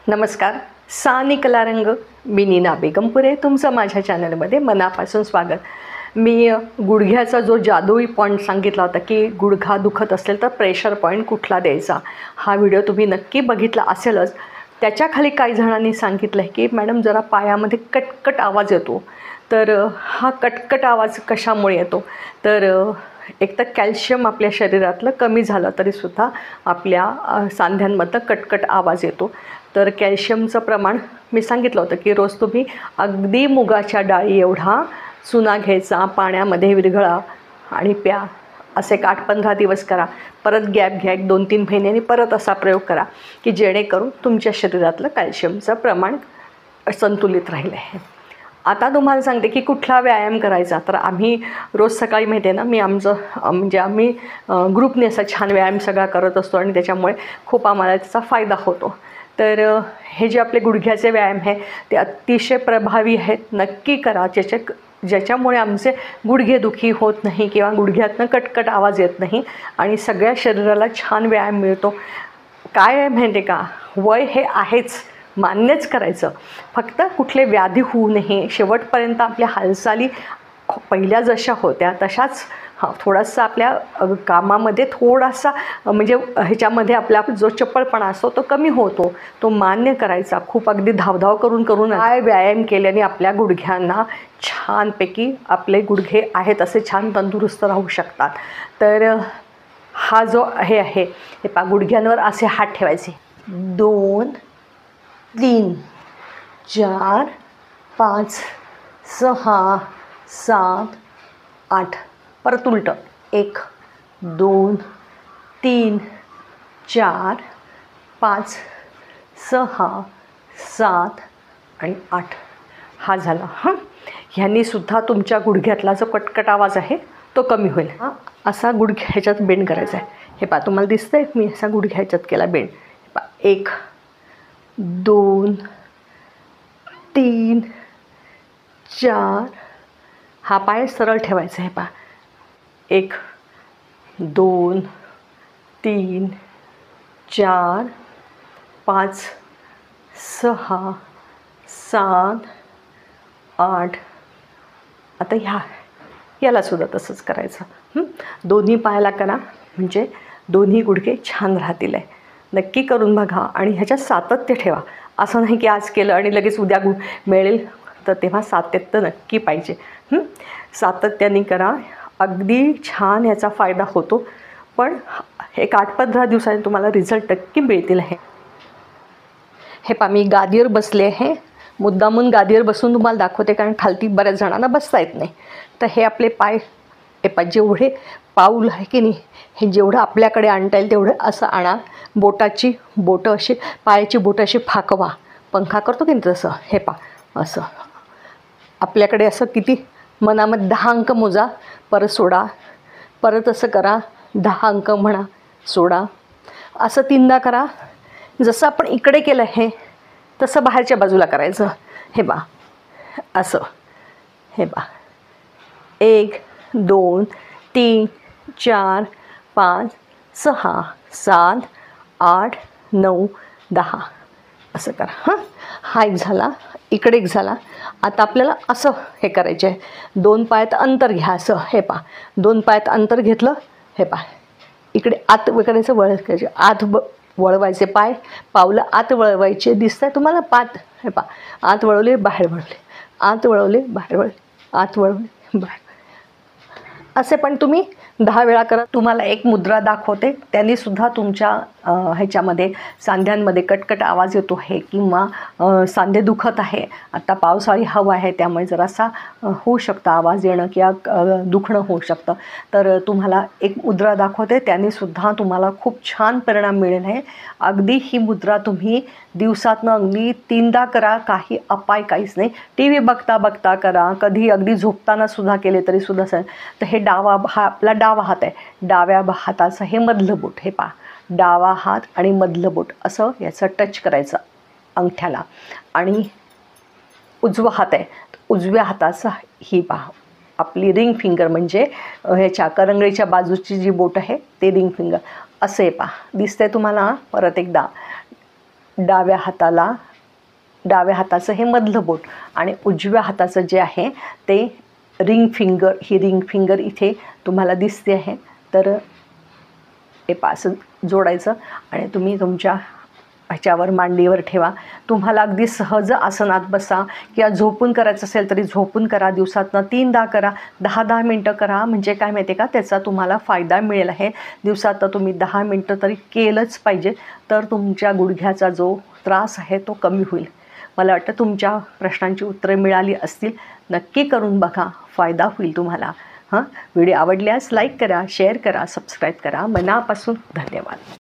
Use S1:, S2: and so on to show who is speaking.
S1: नमस्कार. सानी कलारंग, मी नीना बेगमपुरे, तुमचं माझ्या चॅनलमध्ये मनापासून स्वागत. मी गुडघ्याचा जो जादुई पॉईंट सांगितला होता की गुडघा दुखत असेल तर प्रेशर पॉईंट कुठला द्यायचा, हा व्हिडिओ तुम्ही नक्की बघितला असेलच. त्याच्याखाली काही जणांनी सांगितलं आहे की मॅडम जरा पायामध्ये कटकट आवाज येतो, तर हा कटकट आवाज कशामुळे येतो, तर एक तर कॅल्शियम आपल्या शरीरातलं कमी झालं तरीसुद्धा आपल्या सांध्यांमधनं कटकट आवाज येतो. तर कॅल्शियमचं प्रमाण मी सांगितलं होतं की रोज तुम्ही अगदी मुगाच्या डाळी एवढा चुना घ्यायचा, पाण्यामध्ये विरघळा आणि प्या. असे 8-15 दिवस करा, परत गॅप घ्या, 1-2-3 महिन्यांनी परत असा प्रयोग करा की जेणेकरून तुमच्या शरीरातलं कॅल्शियमचं प्रमाण संतुलित राहिलं आहे. आता तुम्हाला सांगते की कुठला व्यायाम करायचा. तर आम्ही रोज सकाळी माहिती आहे ना, मी आम्ही ग्रुपने असा छान व्यायाम सगळा करत असतो आणि त्याच्यामुळे खूप आम्हाला त्याचा फायदा होतो. तर हे जे आपले गुडघ्याचे व्यायाम आहे ते अतिशय प्रभावी आहेत, नक्की करा. ज्याच्यामुळे आमचे गुडघेदुखी होत नाही किंवा गुडघ्यातनं कटकट आवाज येत नाही आणि सगळ्या शरीराला छान व्यायाम मिळतो. काय आहे माहिती आहे का, वय हे आहेच, मान्यच करायचं, फक्त कुठले व्याधी होऊ नये. शेवटपर्यंत आपल्या हालचाली पहिल्या जशा होत्या तशाच, थोडासा आपल्या कामामध्ये थोडासा म्हणजे ह्याच्यामध्ये आपला जो चपळपणा असतो तो कमी होतो, तो मान्य करायचा. खूप अगदी धावधाव करून काय व्यायाम केल्याने आपल्या गुडघ्यांना छानपैकी आपले गुडघे आहेत असे छान तंदुरुस्त राहू शकतात. तर हा जो हे आहे हे पा, गुडघ्यांवर असे हात ठेवायचे, 2 3 4 5 6 7 8, परत उलटं, 1 2 3 4 5 6 7 आणि 8. हा झाला. ह्यांनीसुद्धा तुमच्या गुडघ्यातला जो कटकट आवाज आहे तो कमी होईल. असा गुडघ्या ह्याच्यात बेंड करायचा आहे. हे पहा, तुम्हाला दिसतं आहे मी असा गुडघ्या ह्याच्यात केला बेंड. 1 2 3 4, हा पाय सरळ ठेवायचा आहे. पहा, 1 2 3 4 5 6 7 8. आता यालासुद्धा तसंच करायचं. दोन्ही पायाला करा, म्हणजे दोन्ही गुडघे छान राहतील. आहे नक्की करून बघा आणि ह्याच्यात सातत्य ठेवा. असं नाही की आज केलं आणि लगेच उद्या मिळेल, तर तेव्हा सातत्य नक्की पाहिजे. सातत्याने करा, अगदी छान ह्याचा फायदा होतो. पण एक 8-15 दिवसांनी तुम्हाला रिझल्ट नक्की मिळतील. हे पहा, मी गादीवर बसले आहे, मुद्दामून गादीवर बसून तुम्हाला दाखवते कारण खालती बऱ्याच जणांना बसता येत नाही. तर हे आपले पाय, हे पहा, जेवढे पाऊल आहे की नाही, हे जेवढं आपल्याकडे आणता येईल तेवढं असं आणा. बोटं अशी, पायाची बोटं अशी फाकवा, पंखा करतो की नाही तसं. हे पहा, असं आपल्याकडे असं किती मनामध्ये 10 अंक मोजा, परत सोडा, परत असं करा, 10 अंक म्हणा, सोडा, असं 3दा करा. जसं आपण इकडे केलं आहे तसं बाहेरच्या बाजूला करायचं. हे बा असं, हे बा, 1 2 3 4 5 6 7 8 9 10, असं करा. हा एक झाला, इकडे एक झाला. आता आपल्याला असं हे करायचे आहे, 2 पायात अंतर घ्या. असं, हे पहा, 2 पायात अंतर घेतलं. हे पहा, इकडे आत करायचं, वळवायचे, आत वळवायचे, पावलं आत वळवायचे. दिसतंय तुम्हाला पात. हे पहा, आत वळवले, बाहेर वळवले, आत वळवले, बाहेर वळले, आत वळवले, बाहेर. असे पण तुम्ही 10 वेळा करा. तुम्हाला एक मुद्रा दाखवते, त्यांनीसुद्धा तुमच्या ह्याच्यामध्ये सांध्यांमध्ये कटकट आवाज येतो आहे किंवा सांधे दुखत आहे. आता पावसाळी हवा आहे त्यामुळे जरासा होऊ शकतं आवाज येणं किंवा दुखणं होऊ शकतं. तर तुम्हाला एक मुद्रा दाखवते, त्यांनीसुद्धा तुम्हाला खूप छान परिणाम मिळेल आहे. अगदी ही मुद्रा तुम्ही दिवसातनं अगदी 3दा करा, काही अपाय काहीच नाही. TV बघता बघता करा, कधी अगदी झोपतानासुद्धा केले तरीसुद्धा सर. तर हे हा आपला डावा हात आहे, डाव्या हाताचं हे मधलं बोट. हे पहा, डावा हात आणि मधलं बोट असं याचं टच करायचं अंगठ्याला. आणि उजवा हात आहे, उजव्या हाताचा ही पहा आपली रिंग फिंगर, म्हणजे ह्याच्या करंगळीच्या बाजूची जी बोट आहे ते रिंग फिंगर. असे पहा, दिसतंय तुम्हाला. परत एकदा डाव्या हाताचं हे मधलं बोट आणि उजव्या हाताचं जे आहे ते रिंग फिंगर, ही रिंग फिंगर इथे तुम्हाला दिसते आहे. तर हे पास जोडायचं आणि तुम्ही तुमच्या ह्याच्यावर मांडीवर ठेवा. तुम्हाला अगदी सहज आसनात बसा किंवा झोपून करायचं असेल तरी झोपून करा. दिवसातनं 3दा करा, 10-10 मिनटं करा. म्हणजे काय माहिती आहे का, त्याचा तुम्हाला फायदा मिळेल आहे. दिवसात तुम्ही 10 मिनटं तरी केलंच पाहिजे, तर तुमच्या गुडघ्याचा जो त्रास आहे तो कमी होईल. मला वाटतं तुमच्या प्रश्नांची उत्तरे मिळाली असतील. नक्की करून बघा, फायदा होईल तुम्हाला. व्हिडिओ आवडल्यास लाईक करा, शेअर करा, सबस्क्राईब करा. मनापासून धन्यवाद.